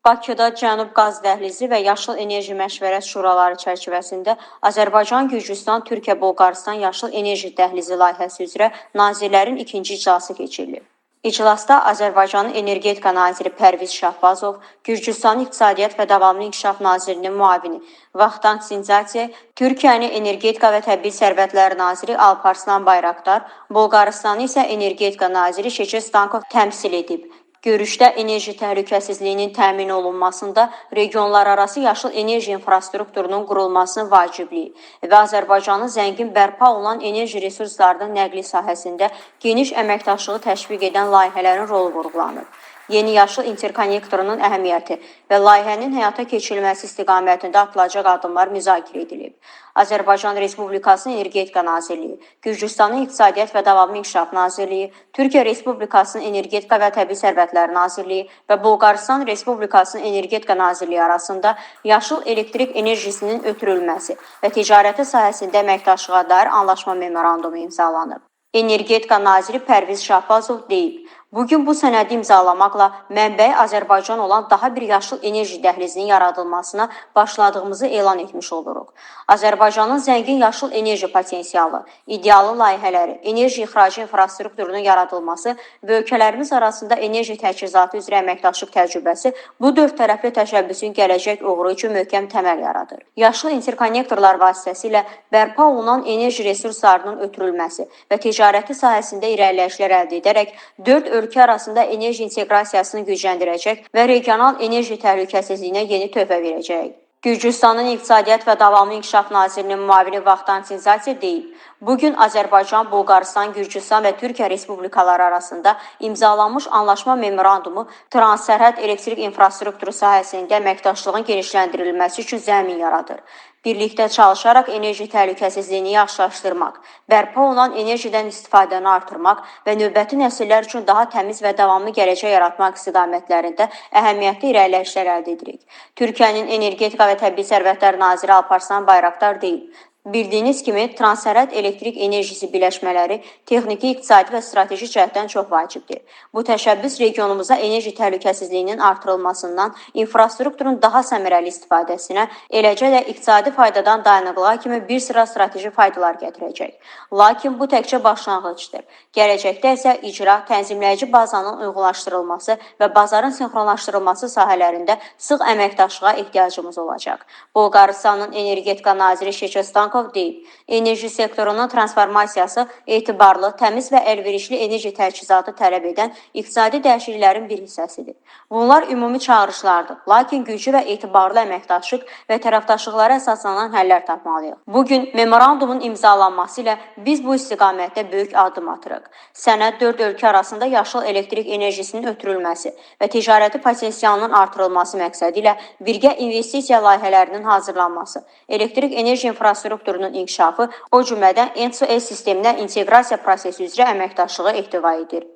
Bakıda Cənub Qaz Dəhlizi və Yaşıl Enerji Məşvərət Şuraları çərçivəsində Azərbaycan, Gürcüstan, Türkiyə, Bolqarıstan Yaşıl Enerji Dəhlizi layihəsi üzrə nazirlərin ikinci iclası keçirilib. İclasda Azərbaycanın Energetika naziri Pərviz Şahbazov, Gürcüstanın İqtisadiyyat və Davamlı İnkişaf nazirinin müavini Vaxtan Sindzati, Türkiyənin Energetika və Təbii Sərvətlər naziri Alparslan Bayraqdar, Bolqarıstanın isə Energetika naziri Şeçe Stankov təmsil edib. Görüşdə enerji təhlükəsizliyinin təmin olunmasında regionlararası yaşıl enerji infrastrukturunun qurulmasının vacibliyi və Azərbaycanın zəngin bərpa olunan enerji resurslarının nəqli sahəsində geniş əməkdaşlığı təşviq edən layihələrin rolu vurğulanıb. Yeni yaşıl interkonnektorunun əhəmiyyəti və layihənin həyata keçirilməsi istiqamətində atılacaq addımlar müzakirə edilib. Azərbaycan Respublikasının Energetika Nazirliyi, Gürcüstanın İqtisadiyyat və Davamlı İnkişaf Nazirliyi, Türkiyə Respublikasının Energetika və Təbii Sərvətlər Nazirliyi və Bolqarıstan Respublikasının Energetika Nazirliyi arasında yaşıl elektrik enerjisinin ötürülməsi və ticarəti sahəsində əməkdaşlığa dair anlaşma memorandumu imzalanıb. Energetika naziri Pərviz Şahbazov deyib, bugün bu sənədi imzalamaqla mənbəyi Azərbaycan olan daha bir yaşıl enerji dəhlizinin yaradılmasına başladığımızı elan etmiş oluruq. Azərbaycanın zəngin yaşıl enerji potensialı, idealı layihələri, enerji ixracı infrastrukturunun yaradılması və ölkələrimiz arasında enerji təchizatı üzrə əməkdaşlıq təcrübəsi bu dörd tərəfli təşəbbüsün gələcək uğuru üçün möhkəm təməl yaradır. Yaşıl interkonnektorlar vasitəsilə bərpa olunan enerji resurslarının ötürülməsi və ticarəti sahəsində irəliləyişlər əldə edərək dörd ölkə arasında enerji inteqrasiyasını gücləndirəcək və regional enerji təhlükəsizliyinə yeni töhfə verəcək. Gürcüstanın İqtisadiyyat və Davamlı İnkişaf nazirinin müavini Vaxtan Sindzati deyib, bugün Azərbaycan, Bolqarıstan, Gürcüstan və Türkiyə Respublikaları arasında imzalanmış anlaşma memorandumu transsərhəd elektrik infrastrukturu sahəsində əməkdaşlığın genişləndirilməsi üçün zəmin yaradır. Birlikdə çalışaraq enerji təhlükəsizliyini yaxşılaşdırmaq, bərpa olunan enerjidən istifadəni artırmaq və növbəti nəsillər üçün daha təmiz və davamlı gələcək yaratmaq istiqamətlərində əhəmiyyətli irəliləyişlər əldə edirik. Türkiyənin Energetika və Təbii Sərvətlər naziri Alparslan Bayraqdar deyib, bildiyiniz kimi, transsərhəd elektrik enerjisi birləşmələri texniki, iqtisadi və strateji cəhətdən çox vacibdir. Bu təşəbbüs regionumuza enerji təhlükəsizliyinin artırılmasından infrastrukturun daha səmərəli istifadəsinə, eləcə də iqtisadi faydadan dayanıqlığa kimi bir sıra strateji faydalar gətirəcək. Lakin bu təkcə başlanğıcdır. Gələcəkdə isə icra, tənzimləyici bazanın uyğunlaşdırılması və bazarın sinxronlaşdırılması sahələrində sıx əməkdaşlığa ehtiyacımız olacaq. Bolqarıstanın Energetika naziri Şeçe Stankov deyib, enerji sektorunun transformasiyası etibarlı, təmiz və əlverişli enerji təchizatı tələb edən iqtisadi dəyişikliklərin bir hissəsidir. Bunlar ümumi çağırışlardır, lakin güclü və etibarlı əməkdaşlıq və tərəfdaşlıqlara əsaslanan həllər tapmalıyıq. Bugün memorandumun imzalanması ilə biz bu istiqamətdə böyük addım atırıq. Sənəd dörd ölkə arasında yaşıl elektrik enerjisinin ötürülməsi və ticarəti potensialının artırılması məqsədi ilə birgə investisiya layihələrinin hazırlanması, elektrik enerji infrastrukturunun inkişafı, o cümlədən ENTSO-E sisteminə inteqrasiya prosesi üzrə əməkdaşlığı ehtiva edir.